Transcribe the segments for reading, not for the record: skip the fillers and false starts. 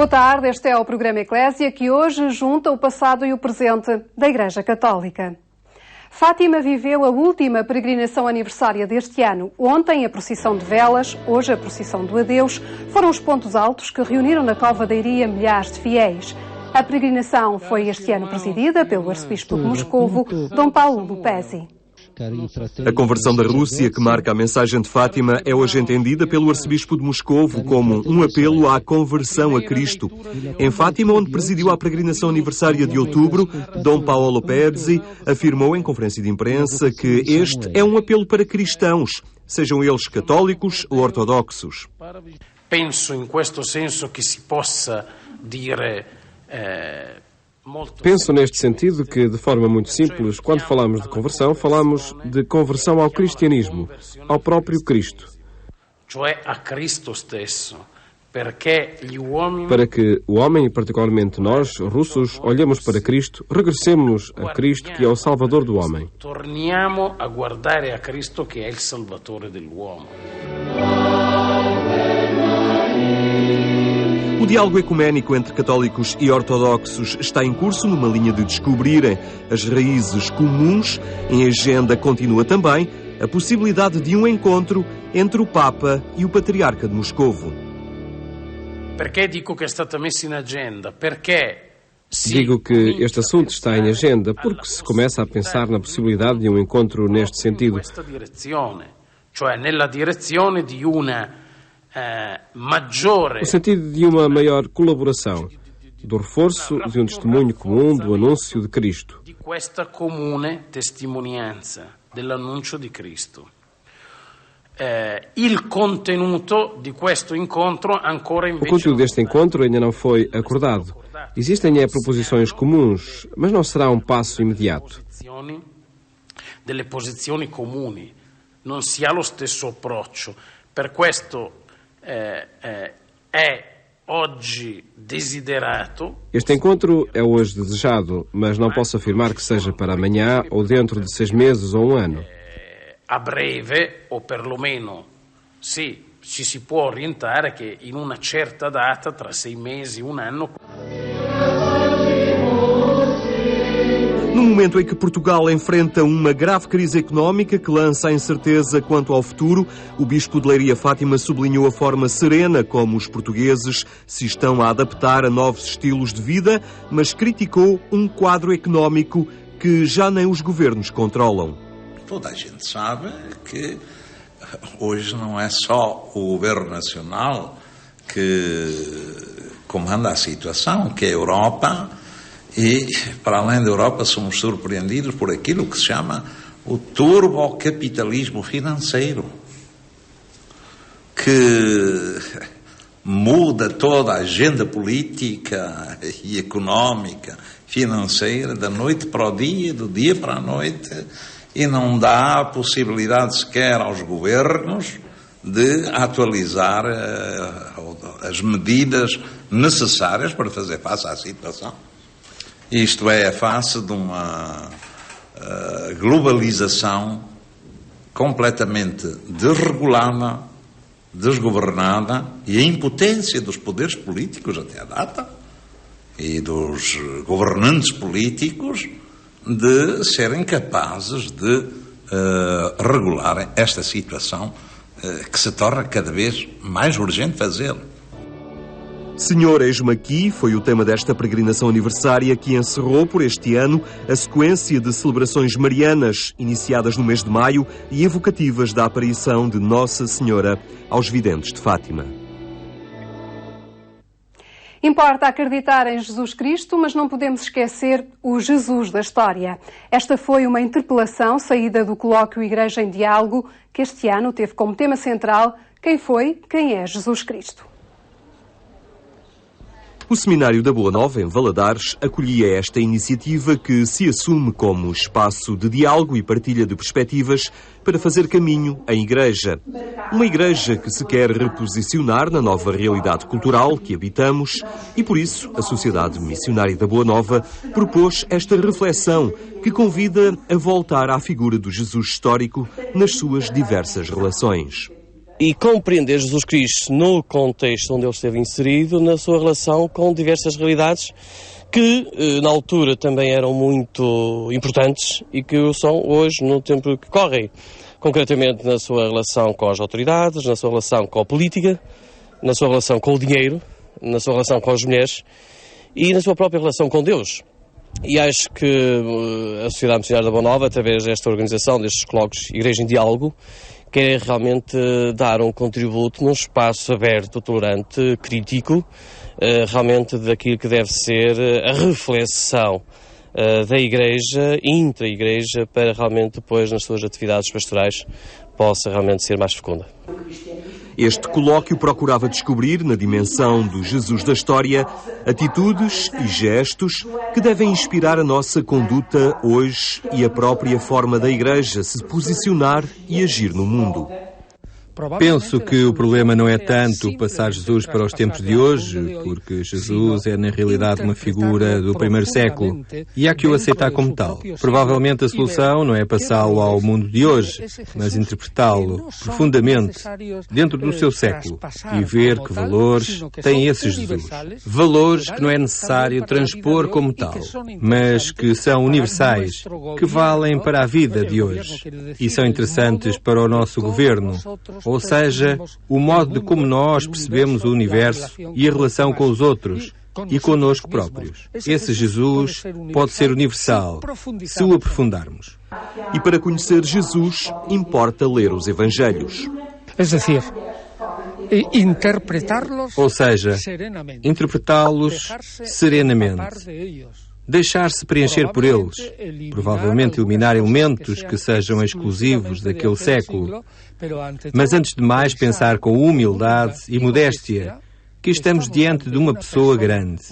Boa tarde, este é o programa Eclésia que hoje junta o passado e o presente da Igreja Católica. Fátima viveu a última peregrinação aniversária deste ano. Ontem a procissão de velas, hoje a procissão do adeus, foram os pontos altos que reuniram na Cova da Iria milhares de fiéis. A peregrinação foi este ano presidida pelo arcebispo de Moscovo, Dom Paulo Lupesi. A conversão da Rússia, que marca a mensagem de Fátima, é hoje entendida pelo arcebispo de Moscovo como um apelo à conversão a Cristo. Em Fátima, onde presidiu a peregrinação aniversária de outubro, Dom Paolo Pezzi afirmou em conferência de imprensa que este é um apelo para cristãos, sejam eles católicos ou ortodoxos. Penso in questo senso che si possa dire Penso neste sentido que, de forma muito simples, quando falamos de conversão ao cristianismo, ao próprio Cristo. Para que o homem, e particularmente nós, russos, olhemos para Cristo, regressemos a Cristo, que é o Salvador do homem. Torniamo a guardare a Cristo, che è il Salvatore dell'uomo. O diálogo ecuménico entre católicos e ortodoxos está em curso numa linha de descobrirem as raízes comuns. Em agenda continua também a possibilidade de um encontro entre o Papa e o Patriarca de Moscovo. Perché dico che è stata messa in agenda? Digo que este assunto está em agenda porque se começa a pensar na possibilidade de um encontro neste sentido. Cioè nella direzione di una no sentido de uma maior colaboração, do reforço de um testemunho comum do anúncio de Cristo. Di questa comune testimonianza dell'annuncio di Cristo. Il contenuto di questo incontro ancora invece. O conteúdo deste encontro ainda não foi acordado. Existem proposições comuns, mas não será um passo imediato. Delle posizioni comuni, non si ha lo stesso approccio. Per questo Este encontro é hoje desejado, mas não posso afirmar que seja para amanhã ou dentro de 6 meses ou um ano. A breve, o perlomeno, sì, ci si può orientare che in una certa data, tra 6 mesi e un anno. No momento em que Portugal enfrenta uma grave crise económica que lança a incerteza quanto ao futuro, o bispo de Leiria Fátima sublinhou a forma serena como os portugueses se estão a adaptar a novos estilos de vida, mas criticou um quadro económico que já nem os governos controlam. Toda a gente sabe que hoje não é só o governo nacional que comanda a situação, que é a Europa. E, para além da Europa, somos surpreendidos por aquilo que se chama o turbocapitalismo financeiro, que muda toda a agenda política e económica, financeira, da noite para o dia, do dia para a noite, e não dá a possibilidade sequer aos governos de atualizar as medidas necessárias para fazer face à situação. Isto é a face de uma globalização completamente desregulada, desgovernada, e a impotência dos poderes políticos até à data e dos governantes políticos de serem capazes de regular esta situação que se torna cada vez mais urgente fazê-lo. Senhor, eis-me aqui foi o tema desta peregrinação aniversária que encerrou por este ano a sequência de celebrações marianas, iniciadas no mês de maio e evocativas da aparição de Nossa Senhora aos videntes de Fátima. Importa acreditar em Jesus Cristo, mas não podemos esquecer o Jesus da história. Esta foi uma interpelação saída do colóquio Igreja em Diálogo, que este ano teve como tema central quem foi, quem é Jesus Cristo. O Seminário da Boa Nova, em Valadares, acolhia esta iniciativa que se assume como espaço de diálogo e partilha de perspectivas para fazer caminho em igreja. Uma igreja que se quer reposicionar na nova realidade cultural que habitamos e, por isso, a Sociedade Missionária da Boa Nova propôs esta reflexão que convida a voltar à figura do Jesus histórico nas suas diversas relações. e compreender Jesus Cristo no contexto onde ele esteve inserido, na sua relação com diversas realidades que na altura também eram muito importantes e que o são hoje no tempo que corre. Concretamente na sua relação com as autoridades, na sua relação com a política, na sua relação com o dinheiro, na sua relação com as mulheres e na sua própria relação com Deus. E acho que a Sociedade Missionária da Boa Nova, através desta organização, destes colóquios Igreja em Diálogo, quer realmente dar um contributo num espaço aberto, tolerante, crítico, realmente daquilo que deve ser a reflexão da Igreja, intra-Igreja, para realmente depois nas suas atividades pastorais possa realmente ser mais fecunda. Este colóquio procurava descobrir, na dimensão do Jesus da história, atitudes e gestos que devem inspirar a nossa conduta hoje e a própria forma da Igreja se posicionar e agir no mundo. Penso que o problema não é tanto passar Jesus para os tempos de hoje, porque Jesus é na realidade uma figura do primeiro século e há que o aceitar como tal. Provavelmente a solução não é passá-lo ao mundo de hoje, mas interpretá-lo profundamente dentro do seu século e ver que valores tem esse Jesus. Valores que não é necessário transpor como tal, mas que são universais, que valem para a vida de hoje e são interessantes para o nosso governo. Ou seja, o modo de como nós percebemos o universo e a relação com os outros e conosco próprios. Esse Jesus pode ser universal, se o aprofundarmos. E para conhecer Jesus, importa ler os Evangelhos. Ou seja, interpretá-los serenamente. Deixar-se preencher por eles, provavelmente eliminar elementos que sejam exclusivos daquele século, mas antes de mais pensar com humildade e modéstia que estamos diante de uma pessoa grande,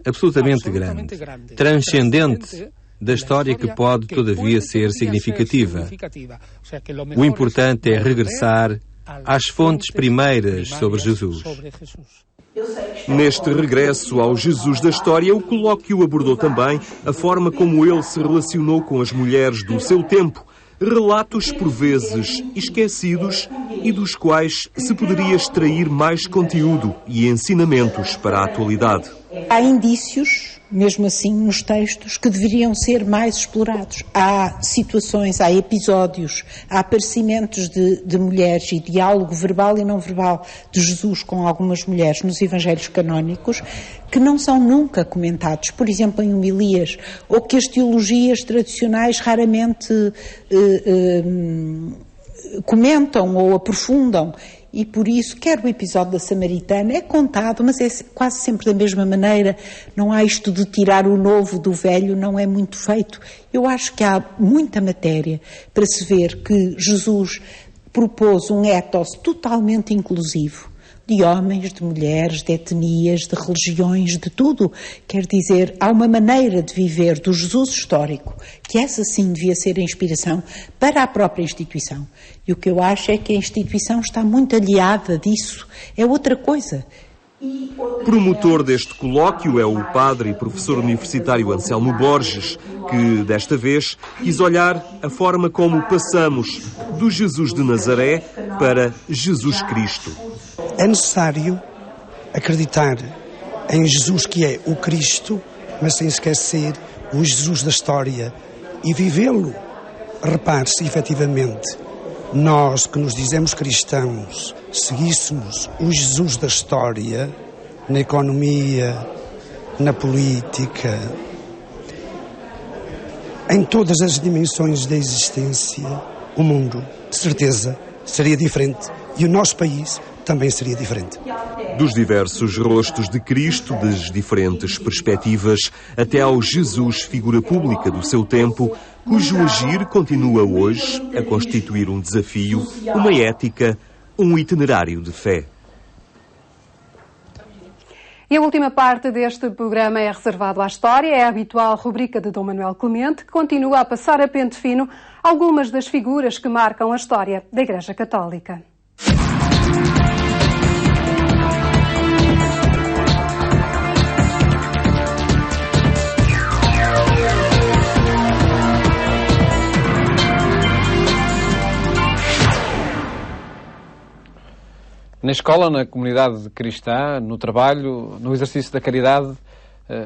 absolutamente grande, transcendente da história que pode todavia ser significativa. O importante é regressar às fontes primeiras sobre Jesus. Neste regresso ao Jesus da história, o colóquio abordou também a forma como ele se relacionou com as mulheres do seu tempo, relatos por vezes esquecidos e dos quais se poderia extrair mais conteúdo e ensinamentos para a atualidade. Há indícios, mesmo assim, nos textos que deveriam ser mais explorados. Há situações, há episódios, há aparecimentos de mulheres e diálogo verbal e não verbal de Jesus com algumas mulheres nos evangelhos canónicos que não são nunca comentados, por exemplo, em homilias, ou que as teologias tradicionais raramente comentam ou aprofundam. E por isso, quer o episódio da Samaritana, é contado, mas é quase sempre da mesma maneira. Não há isto de tirar o novo do velho, não é muito feito. Eu acho que há muita matéria para se ver que Jesus propôs um ethos totalmente inclusivo, de homens, de mulheres, de etnias, de religiões, de tudo. Quer dizer, há uma maneira de viver do Jesus histórico, que essa sim devia ser a inspiração para a própria instituição. E o que eu acho é que a instituição está muito aliada disso. É outra coisa. Promotor deste colóquio é o padre e professor universitário Anselmo Borges, que, desta vez, quis olhar a forma como passamos do Jesus de Nazaré para Jesus Cristo. É necessário acreditar em Jesus que é o Cristo, mas sem esquecer o Jesus da história e vivê-lo. Repare-se, efetivamente, nós que nos dizemos cristãos, seguíssemos o Jesus da história na economia, na política, em todas as dimensões da existência, o mundo, de certeza, seria diferente e o nosso país também seria diferente. Dos diversos rostos de Cristo, das diferentes perspectivas, até ao Jesus, figura pública do seu tempo, cujo agir continua hoje a constituir um desafio, uma ética, um itinerário de fé. E a última parte deste programa é reservado à história, é a habitual rubrica de Dom Manuel Clemente, que continua a passar a pente fino algumas das figuras que marcam a história da Igreja Católica. Na escola, na comunidade cristã, no trabalho, no exercício da caridade,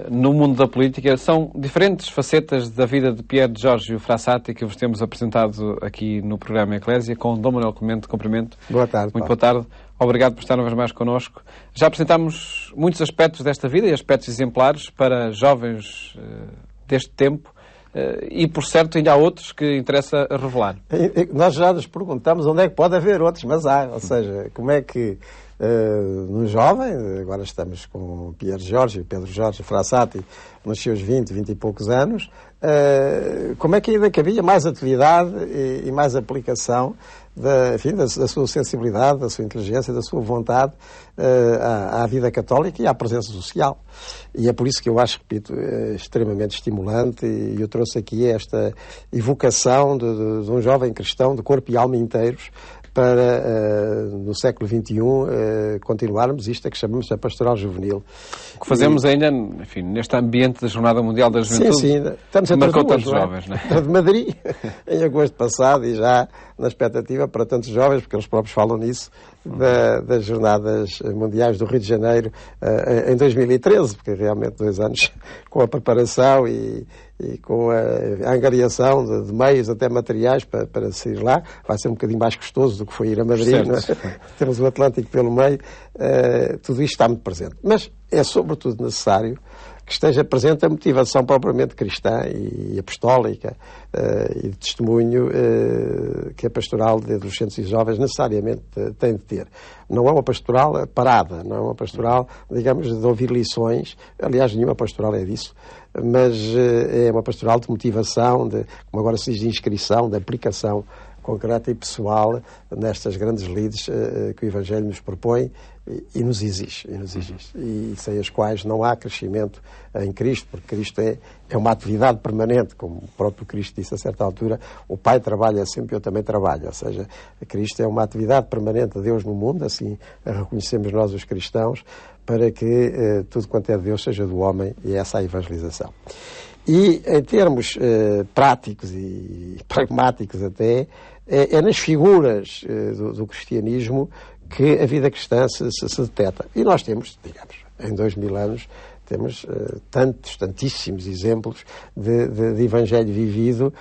no mundo da política, são diferentes facetas da vida de Pier Giorgio Frassati que vos temos apresentado aqui no programa Eclésia com Dom Manuel Clemente. Cumprimento. Boa tarde. Muito boa tarde. Obrigado por estar uma vez mais connosco. Já apresentámos muitos aspectos desta vida e aspectos exemplares para jovens deste tempo e, por certo, ainda há outros que interessa revelar. Nós já nos perguntamos onde é que pode haver outros, mas há. Ou seja, como é que no jovem, agora estamos com Pier Giorgio, Pedro Jorge Frassati, nos seus 20 e poucos anos, como é que ainda cabia mais atividade e mais aplicação da sua sensibilidade, da sua inteligência, da sua vontade à vida católica e à presença social. E é por isso que eu acho, repito, extremamente estimulante, e eu trouxe aqui esta evocação de um jovem cristão de corpo e alma inteiros, para, no século XXI, continuarmos isto que chamamos a pastoral juvenil. O que fazemos ainda, enfim, neste ambiente da Jornada Mundial da Juventude, sim, estamos entre marcou duas, tantos jovens, não é? A de Madrid, em agosto passado, e já na expectativa para tantos jovens, porque eles próprios falam nisso, das Jornadas Mundiais do Rio de Janeiro em 2013, porque realmente 2 anos com a preparação e com a angariação de meios, até materiais, para sair lá. Vai ser um bocadinho mais custoso do que foi ir a Madrid, não é? Temos o Atlântico pelo meio, tudo isto está muito presente. Mas é sobretudo necessário que esteja presente a motivação propriamente cristã e apostólica e de testemunho que a pastoral de adolescentes e jovens necessariamente tem de ter. Não é uma pastoral parada, não é uma pastoral, digamos, de ouvir lições. Aliás, nenhuma pastoral é disso. Mas é uma pastoral de motivação, como agora se diz, de inscrição, de aplicação concreta e pessoal nestas grandes lides que o Evangelho nos propõe e nos exige. E sem as quais não há crescimento em Cristo, porque Cristo é uma atividade permanente, como o próprio Cristo disse a certa altura, o Pai trabalha sempre, eu também trabalho. Ou seja, Cristo é uma atividade permanente de Deus no mundo, assim a reconhecemos nós os cristãos, para que tudo quanto é de Deus seja do homem, e essa é a evangelização. E em termos práticos e pragmáticos até, é nas figuras do cristianismo que a vida cristã se deteta. E nós temos, digamos, em 2000 anos, temos tantíssimos exemplos de evangelho vivido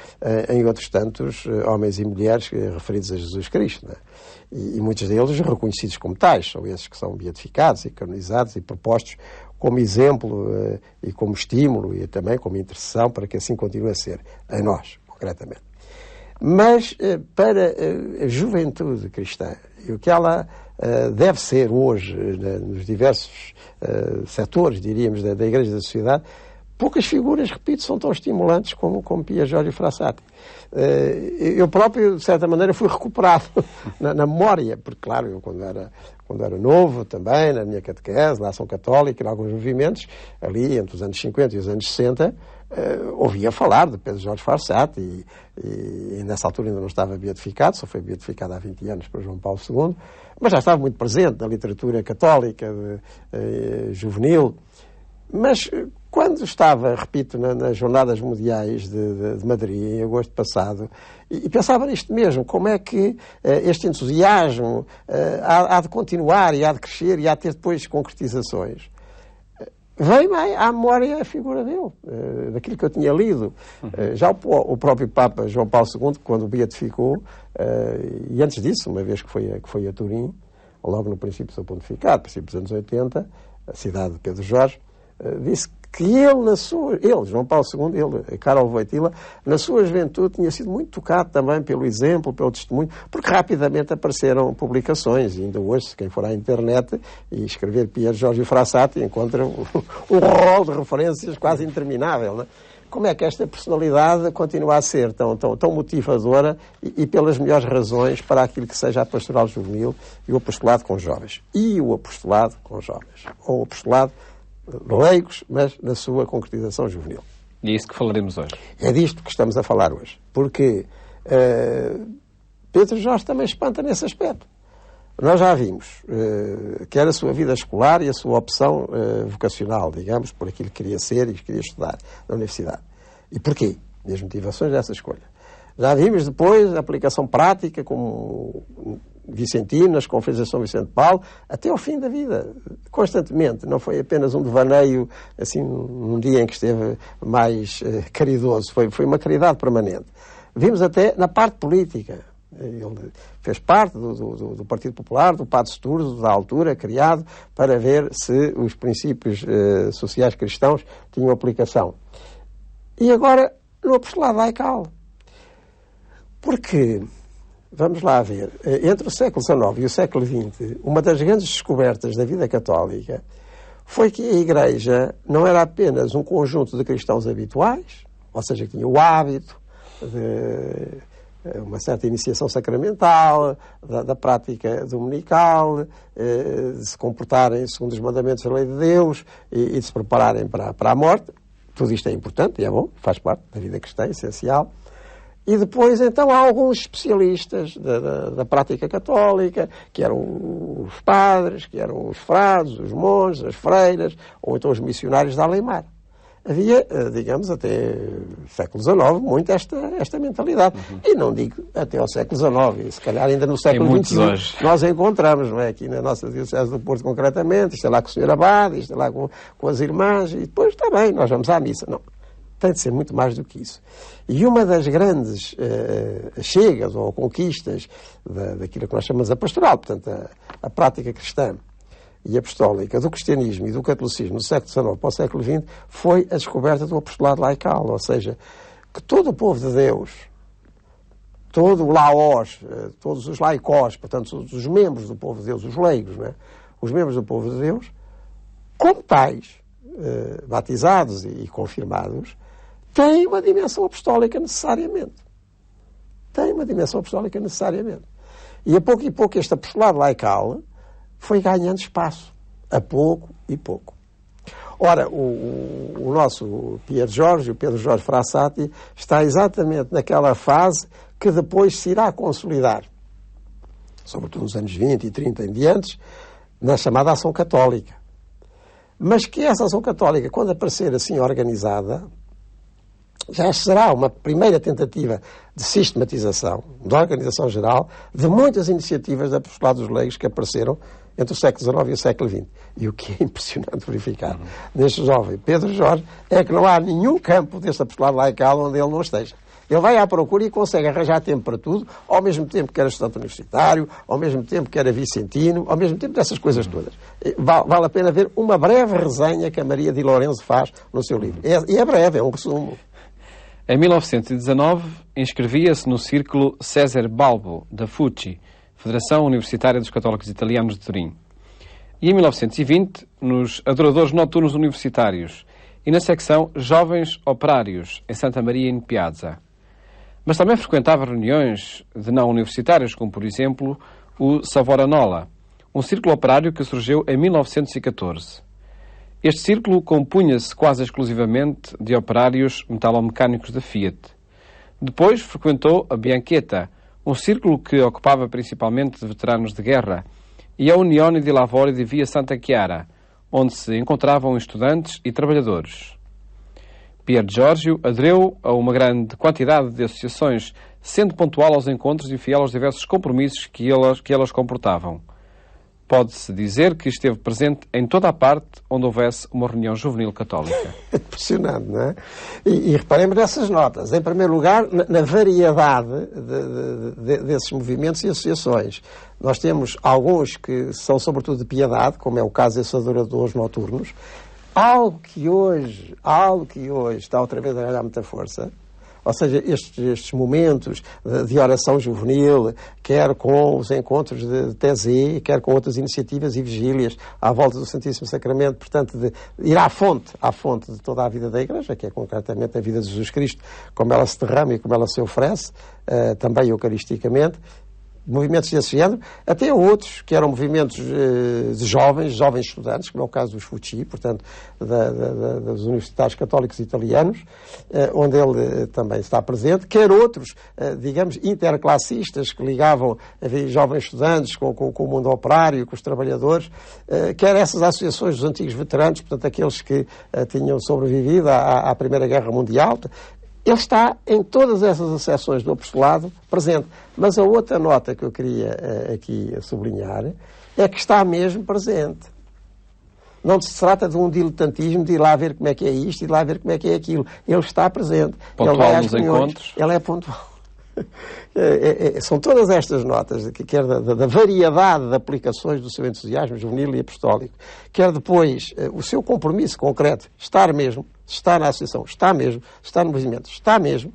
em outros tantos homens e mulheres referidos a Jesus Cristo, não é? E muitos deles reconhecidos como tais, são esses que são beatificados e canonizados e propostos como exemplo e como estímulo e também como intercessão para que assim continue a ser, em nós, concretamente. Mas para a juventude cristã, e o que ela deve ser hoje nos diversos setores, diríamos, da Igreja e da sociedade, poucas figuras, repito, são tão estimulantes como Pier Giorgio Frassati. Eu próprio, de certa maneira, fui recuperado na memória, porque, claro, eu quando era novo também, na minha catequese, na Ação Católica, em alguns movimentos, ali entre os anos 50 e os anos 60, ouvia falar de Pedro Jorge Frassati e nessa altura ainda não estava beatificado, só foi beatificado há 20 anos por João Paulo II, mas já estava muito presente na literatura católica, juvenil. Mas quando estava, repito, nas Jornadas Mundiais de Madrid, em agosto passado, e pensava nisto mesmo, como é que este entusiasmo há de continuar e há de crescer e há de ter depois concretizações, veio-me à memória a figura dele, daquilo que eu tinha lido. Já o próprio Papa João Paulo II, quando o beatificou, e antes disso, uma vez que foi a Turim, logo no princípio do seu pontificado, princípio dos anos 80, a cidade de Pedro Jorge, disse que ele, João Paulo II, ele, Karol Wojtyła, na sua juventude tinha sido muito tocado também pelo exemplo, pelo testemunho, porque rapidamente apareceram publicações, e ainda hoje, se quem for à internet e escrever Pier Giorgio Frassati, encontra um rol de referências quase interminável, não é? Como é que esta personalidade continua a ser tão motivadora e pelas melhores razões para aquilo que seja a pastoral juvenil e o apostolado com jovens. E o apostolado com jovens. Ou o apostolado leigos, mas na sua concretização juvenil. E é isso que falaremos hoje. É disto que estamos a falar hoje. Porque Pedro Jorge também espanta nesse aspecto. Nós já vimos que era a sua vida escolar e a sua opção vocacional, digamos, por aquilo que queria ser e que queria estudar na universidade. E porquê? E as motivações dessa escolha. Já vimos depois a aplicação prática como Vicentino, nas conferências de São Vicente de Paulo, até ao fim da vida, constantemente. Não foi apenas um devaneio, assim, num dia em que esteve mais caridoso, foi uma caridade permanente. Vimos até na parte política. Ele fez parte do Partido Popular, do Pater Sturzo, da altura, criado para ver se os princípios sociais cristãos tinham aplicação. E agora, no apostolado laical. Porque, vamos lá ver, entre o século XIX e o século XX, uma das grandes descobertas da vida católica foi que a Igreja não era apenas um conjunto de cristãos habituais, ou seja, que tinha o hábito de uma certa iniciação sacramental, da prática dominical, de se comportarem segundo os mandamentos da lei de Deus e de se prepararem para a morte. Tudo isto é importante e é bom, faz parte da vida cristã, é essencial. E depois, então, há alguns especialistas da prática católica, que eram os padres, que eram os frades, os monges, as freiras, ou então os missionários da Alemar. Havia, digamos, até o século XIX, muito esta mentalidade. E não digo até ao século XIX, se calhar ainda no século XXI nós encontramos, não é? Aqui na nossa Diocese do Porto, concretamente, isto é lá com o Sr. Abade, isto é lá com as irmãs, e depois está bem, nós vamos à missa. Não, tem de ser muito mais do que isso. E uma das grandes chegas ou conquistas daquilo que nós chamamos a pastoral, portanto, a prática cristã e apostólica do cristianismo e do catolicismo no século XIX para o século XX foi a descoberta do apostolado laical, ou seja, que todo o povo de Deus, todo o laós, todos os laicós, portanto, todos os membros do povo de Deus, os leigos, não é? Os membros do povo de Deus, como tais, batizados e confirmados, têm uma dimensão apostólica necessariamente. Têm uma dimensão apostólica necessariamente. E a pouco e pouco este apostolado laical foi ganhando espaço, a pouco e pouco. Ora, o nosso Pier Giorgio, o Pedro Jorge Frassati, está exatamente naquela fase que depois se irá consolidar, sobretudo nos anos 20 e 30 em diante, na chamada ação católica. Mas que essa ação católica, quando aparecer assim organizada, já será uma primeira tentativa de sistematização, de organização geral, de muitas iniciativas de apostolado dos leigos que apareceram entre o século XIX e o século XX. E o que é impressionante verificar neste jovem Pedro Jorge é que não há nenhum campo deste apostolado laical onde ele não esteja. Ele vai à procura e consegue arranjar tempo para tudo, ao mesmo tempo que era estudante universitário, ao mesmo tempo que era vicentino, ao mesmo tempo dessas coisas todas. Vale a pena ver uma breve resenha que a Maria de Lourenço faz no seu livro. E é breve, é um resumo. Em 1919, inscrevia-se no Círculo César Balbo, da FUCI, Federação Universitária dos Católicos Italianos de Turim. E em 1920, nos Adoradores Noturnos Universitários e na secção Jovens Operários, em Santa Maria in Piazza. Mas também frequentava reuniões de não universitários, como, por exemplo, o Savonarola, um círculo operário que surgiu em 1914. Este círculo compunha-se quase exclusivamente de operários metalomecânicos da Fiat. Depois frequentou a Bianchetta, um círculo que ocupava principalmente de veteranos de guerra, e a Unione di Lavori de Via Santa Chiara, onde se encontravam estudantes e trabalhadores. Pier Giorgio aderiu a uma grande quantidade de associações, sendo pontual aos encontros e fiel aos diversos compromissos que elas comportavam. Pode-se dizer que esteve presente em toda a parte onde houvesse uma reunião juvenil católica. Impressionante, não é? E reparemos nessas notas. Em primeiro lugar, na variedade desses movimentos e associações. Nós temos alguns que são sobretudo de piedade, como é o caso desses adoradores noturnos. Algo que hoje está outra vez a ganhar muita força. Ou seja, estes momentos de oração juvenil, quer com os encontros de TZ, quer com outras iniciativas e vigílias à volta do Santíssimo Sacramento, portanto, de ir à fonte de toda a vida da Igreja, que é concretamente a vida de Jesus Cristo, como ela se derrama e como ela se oferece, também eucaristicamente. Movimentos desse género, até outros que eram movimentos de jovens estudantes, como é o caso dos FUCI, portanto, dos universitários católicos italianos, onde ele também está presente, quer outros, digamos, interclassistas que ligavam jovens estudantes com o mundo operário, com os trabalhadores, quer essas associações dos antigos veteranos, portanto, aqueles que tinham sobrevivido à Primeira Guerra Mundial. Ele está em todas essas acessões do apostolado presente. Mas a outra nota que eu queria aqui sublinhar é que está mesmo presente. Não se trata de um diletantismo de ir lá ver como é que é isto e de lá ver como é que é aquilo. Ele está presente. Pontual ele vai às nos reuniões, encontros. ele é pontual. São todas estas notas, quer da variedade de aplicações do seu entusiasmo juvenil e apostólico, quer depois o seu compromisso concreto, estar mesmo, está na associação, está mesmo, está no movimento, está mesmo,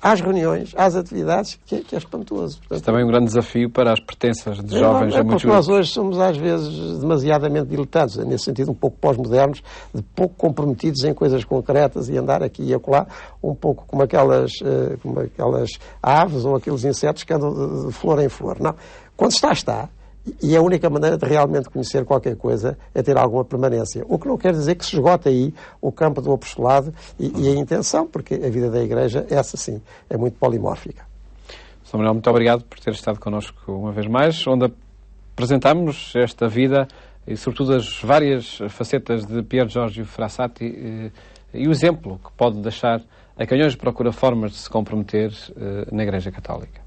às reuniões, às atividades, que é espantoso. Portanto, isso também é um grande desafio para as pertenças de jovens a muitos porque nós hoje somos às vezes demasiadamente diletantes, nesse sentido um pouco pós-modernos, de pouco comprometidos em coisas concretas e andar aqui e acolá, um pouco como aquelas aves ou aqueles insetos que andam de flor em flor. Não. Quando está. E a única maneira de realmente conhecer qualquer coisa é ter alguma permanência. O que não quer dizer que se esgota aí o campo do apostolado e a intenção, porque a vida da Igreja, essa sim, é muito polimórfica. Sr. Manuel, muito obrigado por ter estado connosco uma vez mais, onde apresentamos esta vida e, sobretudo, as várias facetas de Pier Giorgio Frassati e o exemplo que pode deixar a quem hoje procura formas de se comprometer na Igreja Católica.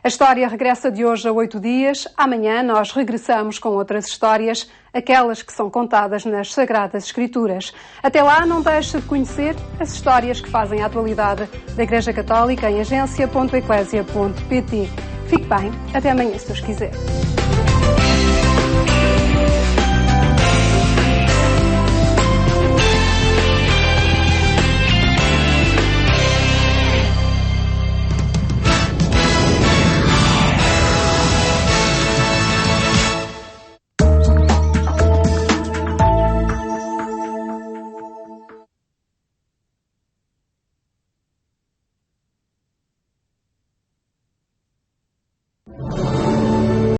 A história regressa de hoje a 8 dias. Amanhã nós regressamos com outras histórias, aquelas que são contadas nas Sagradas Escrituras. Até lá, não deixe de conhecer as histórias que fazem a atualidade da Igreja Católica em agência.eclesia.pt. Fique bem, até amanhã, se Deus quiser.